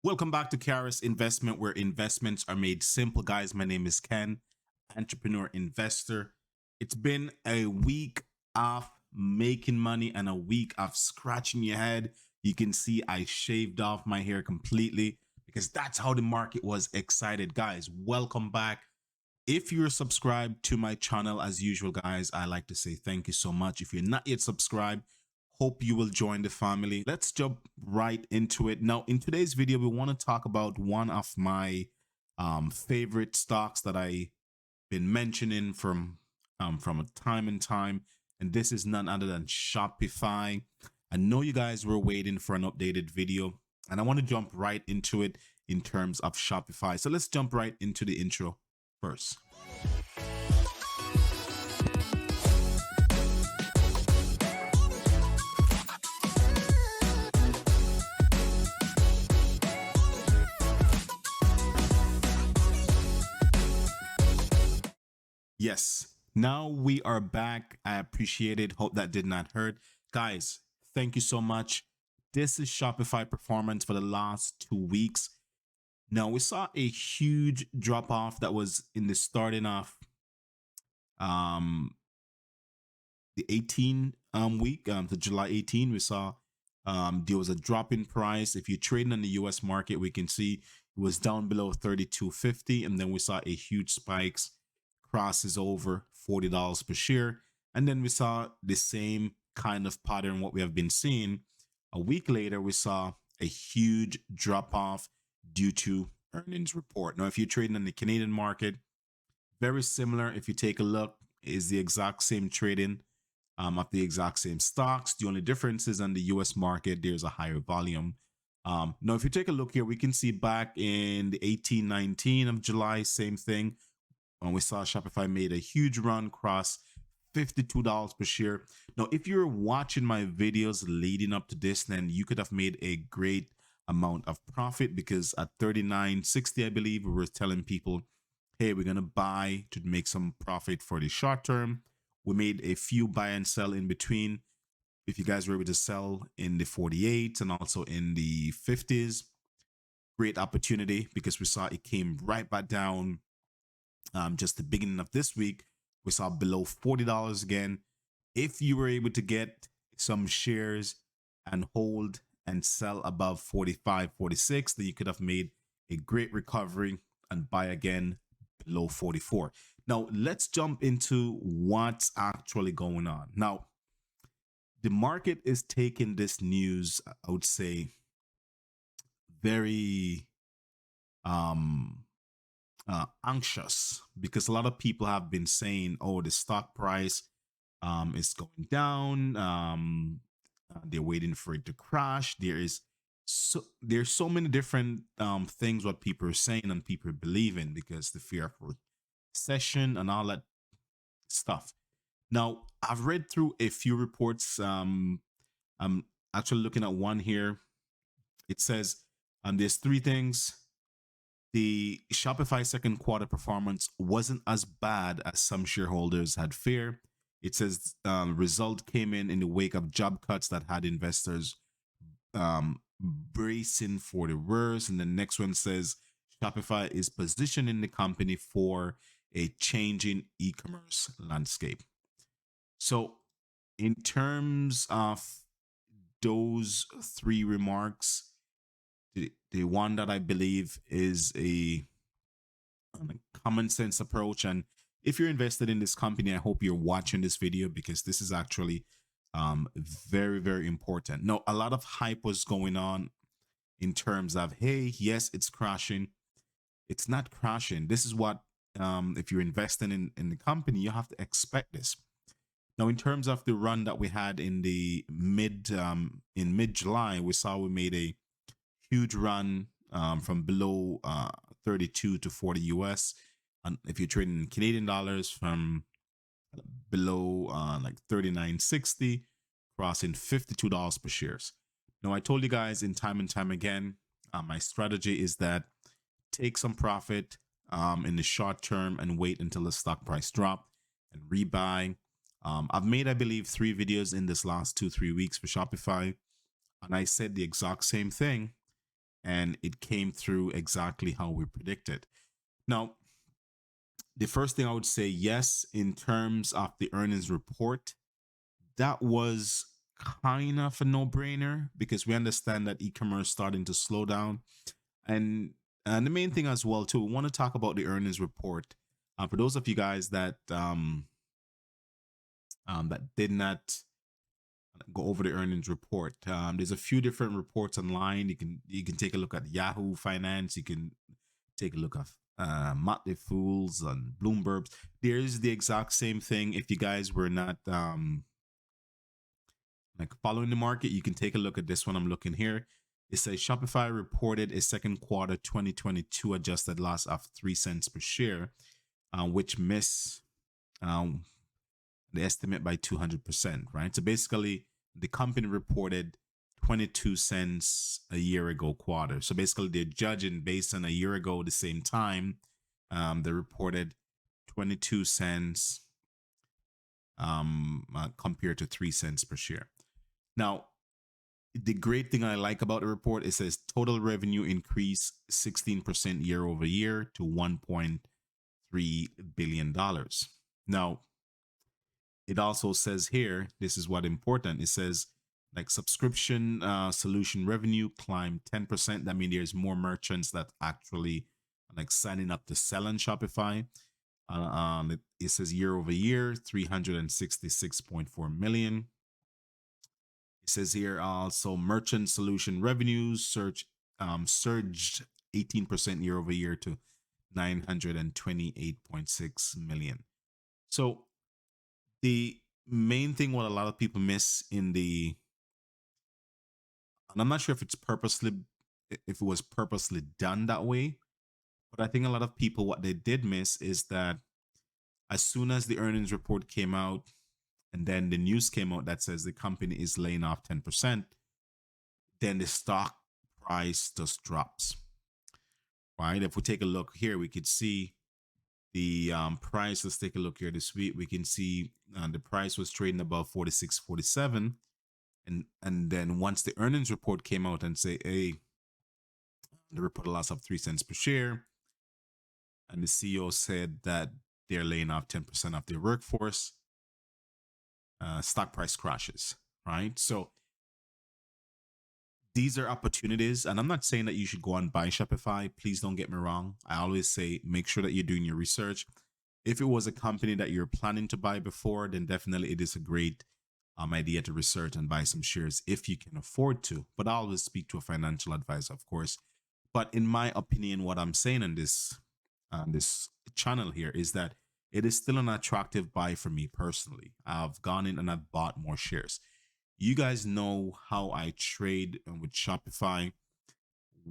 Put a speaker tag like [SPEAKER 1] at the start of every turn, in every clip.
[SPEAKER 1] Welcome back to Karis Investment, where investments are made simple. Guys, my name is Ken, entrepreneur investor. It's been a week of making money and a week of scratching your head. You can see I shaved off my hair completely because that's how the market was excited. Guys, welcome back. If you're subscribed to my channel, as usual, guys, I like to say thank you so much. If you're not yet subscribed, hope you will join the family. Let's jump right into it. Now, in today's video, we want to talk about one of my favorite stocks that I've been mentioning from a time and time, and this is none other than Shopify. I know you guys were waiting for an updated video, and I want to jump right into it in terms of Shopify. So let's jump right into the intro first. Yes, now we are back. I appreciate it. Hope that did not hurt. Guys, thank you so much. This is Shopify performance for the last 2 weeks. Now, we saw a huge drop off that was in the starting off the 18 week, to July 18. We saw there was a drop in price. If you're trading in the US market, we can see it was down below 32.50, and then we saw a huge spikes, crosses over $40 per share, and then we saw the same kind of pattern what we have been seeing. A week later, we saw a huge drop off due to earnings report. Now, if you're trading in the Canadian market, very similar. If you take a look, is the exact same trading of the exact same stocks. The only difference is on the US market, there's a higher volume. Now, if you take a look here, we can see back in the 18-19 of July, same thing. When we saw Shopify made a huge run, cross $52 per share. Now, if you're watching my videos leading up to this, then you could have made a great amount of profit, because at $39.60, I believe, we were telling people, hey, we're going to buy to make some profit for the short term. We made a few buy and sell in between. If you guys were able to sell in the 48s and also in the 50s, great opportunity, because we saw it came right back down. Just the beginning of this week, we saw below $40 again. If you were able to get some shares and hold and sell above 45, 46, then you could have made a great recovery and buy again below 44. Now, let's jump into what's actually going on. Now, the market is taking this news, I would say, very anxious, because a lot of people have been saying, oh, the stock price is going down. They're waiting for it to crash. There's so many different things what people are saying and people believe in, because the fear of recession and all that stuff. Now, I've read through a few reports. I'm actually looking at one here. It says there's 3 things. The Shopify second quarter performance wasn't as bad as some shareholders had feared. It says result came in the wake of job cuts that had investors bracing for the worst. And the next one says Shopify is positioning the company for a changing e-commerce landscape. So in terms of those 3 remarks, the one that I believe is a common sense approach. And if you're invested in this company, I hope you're watching this video, because this is actually very, very important. Now, a lot of hype was going on in terms of, hey, yes, it's crashing. It's not crashing. This is what, if you're investing in the company, you have to expect this. Now, in terms of the run that we had in the mid-July, we saw we made a huge run from below 32 to 40 US. And if you're trading in Canadian dollars, from below like 39.60, crossing $52 per shares. Now, I told you guys in time and time again, my strategy is that take some profit in the short term and wait until the stock price drop and rebuy. I've made, I believe, 3 videos in this last 2-3 weeks for Shopify, and I said the exact same thing. and it came through exactly how we predicted. Now, the first thing I would say, yes, in terms of the earnings report, that was kind of a no-brainer because we understand that e-commerce starting to slow down, and the main thing as well too, we want to talk about the earnings report. For those of you guys that that did not go over the earnings report, there's a few different reports online. You can take a look at Yahoo Finance. You can take a look at Motley Fools and Bloomberg. There's the exact same thing. If you guys were not like following the market, you can take a look at this one. I'm looking here. It says Shopify reported a second quarter 2022 adjusted loss of 3 cents per share, which missed the estimate by 200%, right? So basically, the company reported 22 cents a year ago quarter. So basically, they're judging based on a year ago, the same time. They reported 22 cents compared to 3 cents per share. Now, the great thing I like about the report, it says total revenue increased 16% year over year to $1.3 billion. Now, it also says here, this is what important. It says like subscription solution revenue climbed 10%. That means there's more merchants that actually like signing up to sell on Shopify. It says year over year, 366.4 million. It says here also merchant solution revenues surged 18% year over year to 928.6 million. So the main thing what a lot of people miss in the, and I'm not sure if it was purposely done that way, but I think a lot of people, what they did miss is that as soon as the earnings report came out, and then the news came out that says the company is laying off 10%, then the stock price just drops, right? If we take a look here, we could see the price. Let's take a look here this week. We can see the price was trading above 46.47, and then once the earnings report came out and say, hey, they report a loss of 3 cents per share, and the CEO said that they're laying off 10% of their workforce, stock price crashes, right? So these are opportunities, and I'm not saying that you should go and buy Shopify. Please don't get me wrong. I always say make sure that you're doing your research. If it was a company that you're planning to buy before, then definitely it is a great idea to research and buy some shares if you can afford to. But I always speak to a financial advisor, of course. But in my opinion, what I'm saying on this channel here is that it is still an attractive buy for me personally. I've gone in and I've bought more shares. You guys know how I trade with Shopify.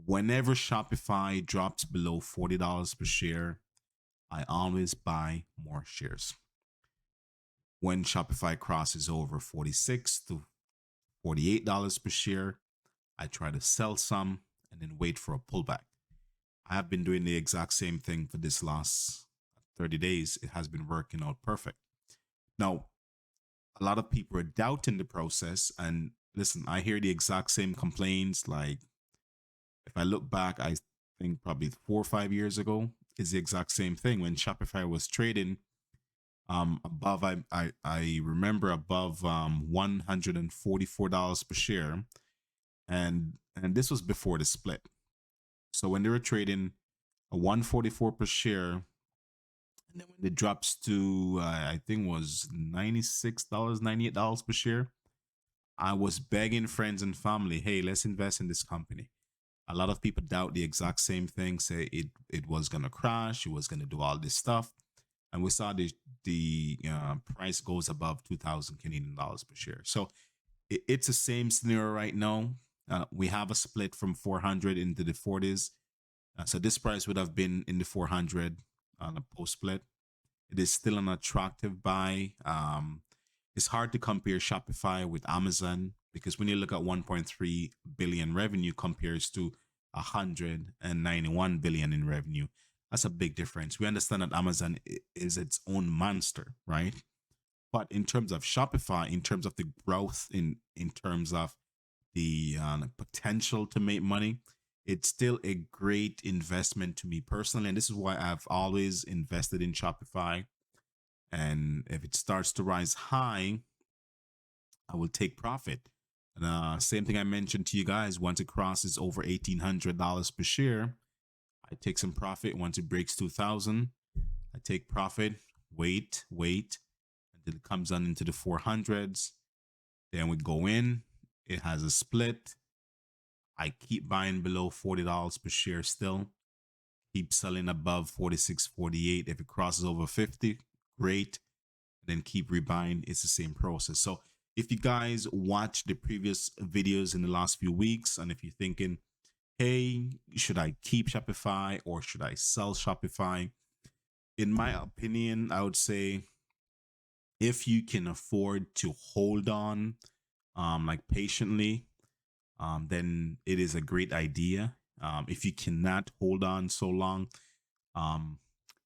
[SPEAKER 1] Whenever Shopify drops below $40 per share, I always buy more shares. When Shopify crosses over $46 to $48 per share, I try to sell some and then wait for a pullback. I have been doing the exact same thing for this last 30 days. It has been working out perfect. Now, a lot of people are doubting the process. And listen, I hear the exact same complaints. Like if I look back, I think probably 4 or 5 years ago is the exact same thing when Shopify was trading above, I remember above $144 per share. And this was before the split. So when they were trading a $144 per share, and then when it drops to I think was $96, $98 per share, I was begging friends and family, hey, let's invest in this company. A lot of people doubt the exact same thing, say it was gonna crash, it was gonna do all this stuff, and we saw the price goes above 2,000 Canadian dollars per share. So it's the same scenario right now. We have a split from 400 into the 40s. So this price would have been in the 400 on a post split. It is still an attractive buy. It's hard to compare Shopify with Amazon because when you look at 1.3 billion revenue compares to 191 billion in revenue, that's a big difference. We understand that Amazon is its own monster, right? But in terms of Shopify, in terms of the growth, in terms of the potential to make money, it's still a great investment to me personally. And this is why I've always invested in Shopify. And if it starts to rise high, I will take profit. And same thing I mentioned to you guys, once it crosses over $1,800 per share, I take some profit. Once it breaks 2,000, I take profit, wait until it comes on into the 400s. Then we go in, it has a split. I keep buying below $40 per share still. Keep selling above 46, 48. If it crosses over 50, great. Then keep rebuying. It's the same process. So if you guys watch the previous videos in the last few weeks, and if you're thinking, hey, should I keep Shopify or should I sell Shopify? In my opinion, I would say if you can afford to hold on like patiently, then it is a great idea. If you cannot hold on so long, um,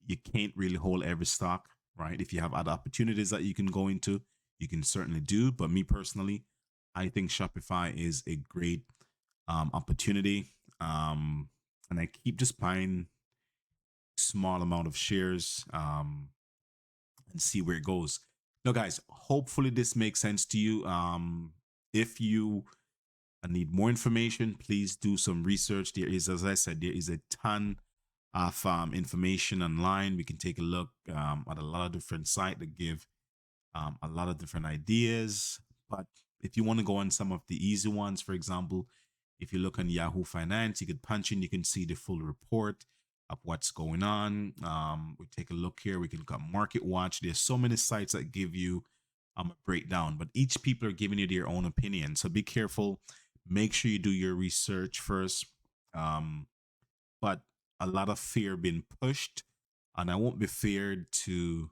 [SPEAKER 1] you can't really hold every stock, right? If you have other opportunities that you can go into, you can certainly do. But me personally, I think Shopify is a great opportunity. And I keep just buying small amount of shares and see where it goes. Now, guys, hopefully this makes sense to you. If you need more information, please do some research. There is, as I said, there is a ton of information online. We can take a look at a lot of different sites that give a lot of different ideas. But if you want to go on some of the easy ones, for example, if you look on Yahoo Finance, you could punch in, you can see the full report of what's going on. We take a look here. We can look at Market Watch. There's so many sites that give you a breakdown, but each people are giving you their own opinion. So be careful. Make sure you do your research first. But a lot of fear being pushed, and I won't be feared to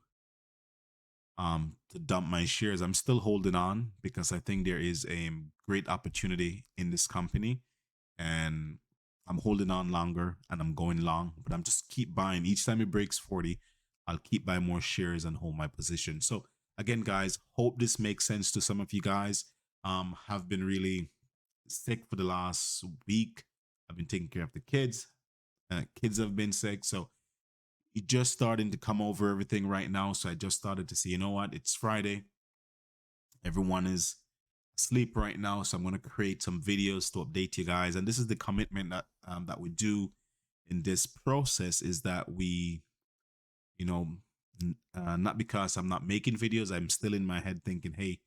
[SPEAKER 1] dump my shares. I'm still holding on because I think there is a great opportunity in this company, and I'm holding on longer and I'm going long, but I'm just keep buying. Each time it breaks 40, I'll keep buying more shares and hold my position. So again, guys, hope this makes sense to some of you guys. Have been really sick for the last week. I've been taking care of the kids. Kids have been sick, so it just starting to come over everything right now. So I just started to see, you know what? It's Friday. Everyone is asleep right now, so I'm going to create some videos to update you guys. And this is the commitment that we do in this process, is that we, you know, not because I'm not making videos, I'm still in my head thinking, hey,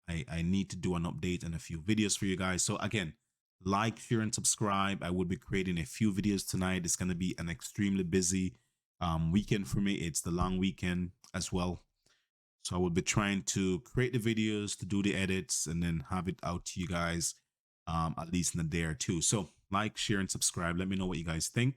[SPEAKER 1] I need to do an update and a few videos for you guys. So again, like, share, and subscribe. I will be creating a few videos tonight. It's going to be an extremely busy weekend for me. It's the long weekend as well. So I will be trying to create the videos, to do the edits, and then have it out to you guys at least in a day or two. So like, share, and subscribe. Let me know what you guys think.